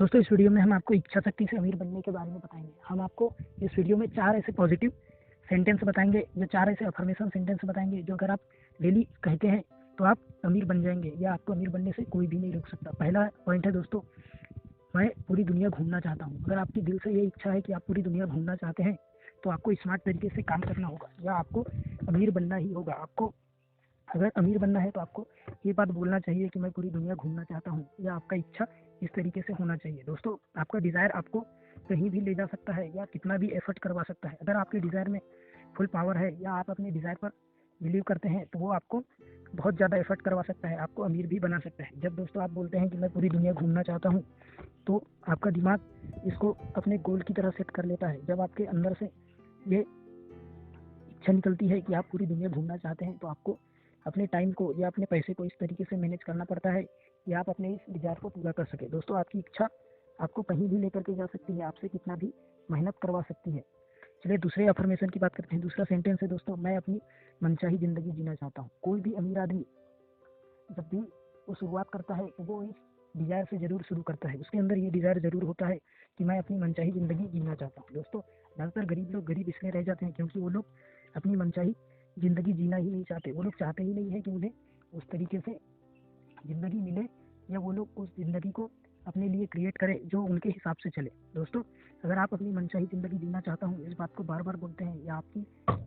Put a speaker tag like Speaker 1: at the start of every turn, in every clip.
Speaker 1: दोस्तों इस वीडियो में हम आपको इच्छा शक्ति से अमीर बनने के बारे में बताएंगे। हम आपको इस वीडियो में 4 ऐसे पॉजिटिव सेंटेंस बताएंगे, जो 4 ऐसे अफर्मेशन सेंटेंस बताएंगे जो अगर आप डेली कहते हैं तो आप अमीर बन जाएंगे, या आपको अमीर बनने से कोई भी नहीं रोक सकता। पहला पॉइंट है दोस्तों, मैं पूरी दुनिया घूमना चाहता हूँ। अगर आपकी दिल से ये इच्छा है कि आप पूरी दुनिया घूमना चाहते हैं तो आपको स्मार्ट तरीके से काम करना होगा, या आपको अमीर बनना ही होगा। आपको अगर अमीर बनना है तो आपको ये बात बोलना चाहिए कि मैं पूरी दुनिया घूमना चाहता हूँ, या आपका इच्छा इस तरीके से होना चाहिए। दोस्तों आपका डिज़ायर आपको कहीं भी ले जा सकता है, या कितना भी एफर्ट करवा सकता है। अगर आपके डिज़ायर में फुल पावर है, या आप अपने डिज़ायर पर बिलीव करते हैं, तो वो आपको बहुत ज़्यादा एफर्ट करवा सकता है, आपको अमीर भी बना सकता है। जब दोस्तों आप बोलते हैं कि मैं पूरी दुनिया घूमना चाहता हूँ, तो आपका दिमाग इसको अपने गोल की तरह सेट कर लेता है। जब आपके अंदर से ये इच्छा निकलती है कि आप पूरी दुनिया घूमना चाहते हैं, तो आपको अपने टाइम को या अपने पैसे को इस तरीके से मैनेज करना पड़ता है कि आप अपने इस डिज़ायर को पूरा कर सके। दोस्तों आपकी इच्छा आपको कहीं भी लेकर के जा सकती है, आपसे कितना भी मेहनत करवा सकती है। चलिए दूसरे अफर्मेशन की बात करते हैं। दूसरा सेंटेंस है दोस्तों, मैं अपनी मनचाही ज़िंदगी जीना चाहता हूँ। कोई भी अमीर आदमी जब भी वो शुरुआत करता है तो वो इस डिज़ायर से ज़रूर शुरू करता है, उसके अंदर ये डिज़ायर ज़रूर होता है कि मैं अपनी मनचाही ज़िंदगी जीना चाहता हूँ। दोस्तों ज़्यादातर गरीब लोग गरीब इसलिए रह जाते हैं क्योंकि वो लोग अपनी मनचाही ज़िंदगी जीना ही नहीं चाहते। वो लोग चाहते ही नहीं है कि उन्हें उस तरीके से ज़िंदगी मिले, या वो लोग उस ज़िंदगी को अपने लिए क्रिएट करें जो उनके हिसाब से चले। दोस्तों अगर आप अपनी मनचाही ज़िंदगी जीना चाहता हूँ इस बात को बार बार बोलते हैं, या आपकी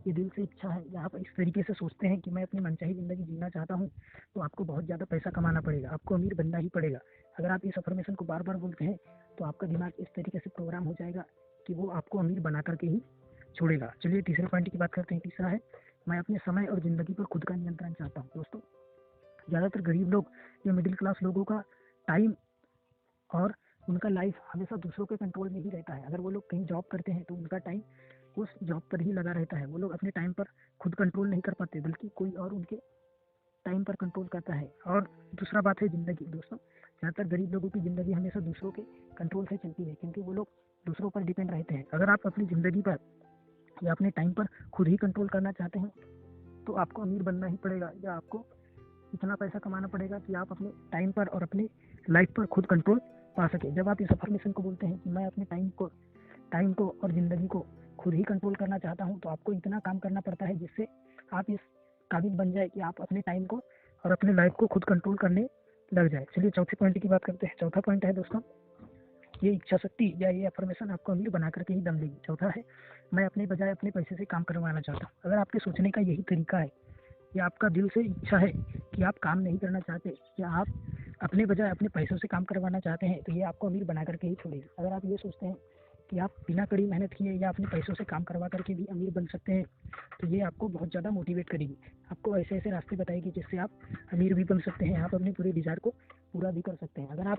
Speaker 1: ये दिल से इच्छा है, या आप इस तरीके से सोचते हैं कि मैं अपनी मनचाही ज़िंदगी जीना चाहता हूँ, तो आपको बहुत ज़्यादा पैसा कमाना पड़ेगा, आपको अमीर बनना ही पड़ेगा। अगर आप इस अफर्मेशन को बार बार बोलते हैं तो आपका दिमाग इस तरीके से प्रोग्राम हो जाएगा कि वो आपको अमीर बना करके ही छोड़ेगा। चलिए तीसरे पॉइंट की बात करते हैं। तीसरा है, मैं अपने समय और ज़िंदगी पर खुद का नियंत्रण चाहता हूँ। दोस्तों ज़्यादातर गरीब लोग या मिडिल क्लास लोगों का टाइम और उनका लाइफ हमेशा दूसरों के कंट्रोल में ही रहता है। अगर वो लोग कहीं जॉब करते हैं तो उनका टाइम उस जॉब पर ही लगा रहता है। वो लोग अपने टाइम पर खुद कंट्रोल नहीं कर पाते, बल्कि कोई और उनके टाइम पर कंट्रोल करता है। और दूसरा बात है ज़िंदगी। दोस्तों ज़्यादातर गरीब लोगों की ज़िंदगी हमेशा दूसरों के कंट्रोल से चलती है, क्योंकि वो लोग दूसरों पर डिपेंड रहते हैं। अगर आप अपनी ज़िंदगी पर या अपने टाइम पर खुद ही कंट्रोल करना चाहते हैं तो आपको अमीर बनना ही पड़ेगा, या आपको इतना पैसा कमाना पड़ेगा कि आप अपने टाइम पर और अपनी लाइफ पर खुद कंट्रोल पा सके। जब आप इस अफर्मेशन को बोलते हैं कि मैं अपने टाइम को और ज़िंदगी को खुद ही कंट्रोल करना चाहता हूँ, तो आपको इतना काम करना पड़ता है जिससे आप इस काबिल बन जाए कि आप अपने टाइम को और अपने लाइफ को खुद कंट्रोल करने लग जाए। चलिए चौथे पॉइंट की बात करते हैं। चौथा पॉइंट है दोस्तों, ये इच्छा शक्ति या ये अफर्मेशन आपको अमीर बना करके ही दम देगी। चौथा है, मैं अपने बजाय अपने पैसे से काम करवाना चाहता हूँ। अगर आपके सोचने का यही तरीका है, या आपका दिल से इच्छा है कि आप काम नहीं करना चाहते, या आप अपने बजाय अपने पैसों से काम करवाना चाहते हैं, तो ये आपको अमीर बना करके ही छोड़ेगी। अगर आप ये सोचते हैं कि आप बिना कड़ी मेहनत किए या अपने पैसों से काम करवा करके भी अमीर बन सकते हैं, तो ये आपको बहुत ज़्यादा मोटिवेट करेगी, आपको ऐसे ऐसे रास्ते बताएगी जिससे आप अमीर भी बन सकते हैं, आप अपने पूरे डिज़ायर को पूरा भी कर सकते हैं। अगर आप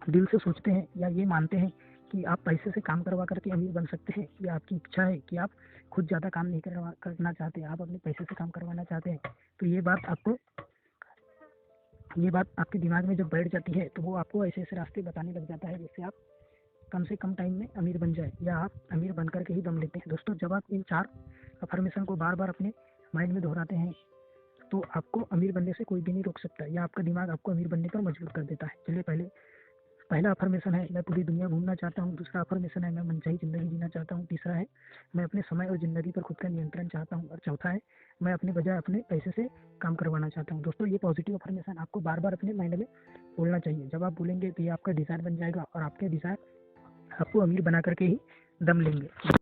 Speaker 1: दिल से सोचते हैं या ये मानते हैं कि आप पैसे से काम करवा करके अमीर बन सकते हैं, या आपकी इच्छा है कि आप खुद ज़्यादा काम नहीं करना चाहते, आप अपने पैसे से काम करवाना चाहते हैं, तो ये बात आपके दिमाग में जब बैठ जाती है तो वो आपको ऐसे ऐसे रास्ते बताने लग जाता है जिससे आप कम से कम टाइम में अमीर बन जाए, या आप अमीर बन करके ही दम लेते हैं। दोस्तों जब आप इन 4 अफर्मेशन को बार बार अपने माइंड में दोहराते हैं तो आपको अमीर बनने से कोई भी नहीं रोक सकता, या आपका दिमाग आपको अमीर बनने पर मजबूर कर देता है। चलिए पहला अफर्मेशन है, मैं पूरी दुनिया घूमना चाहता हूँ। दूसरा अफर्मेशन है, मैं मनचाही ज़िंदगी जीना चाहता हूँ। तीसरा है, मैं अपने समय और ज़िंदगी पर खुद का नियंत्रण चाहता हूँ। और चौथा है, मैं अपने बजाय अपने पैसे से काम करवाना चाहता हूँ। दोस्तों ये पॉजिटिव अफर्मेशन आपको बार बार अपने माइंड में बोलना चाहिए। जब आप बोलेंगे तो ये आपका डिज़ायर बन जाएगा, और आपके डिज़ायर आपको अमीर बना करके ही दम लेंगे।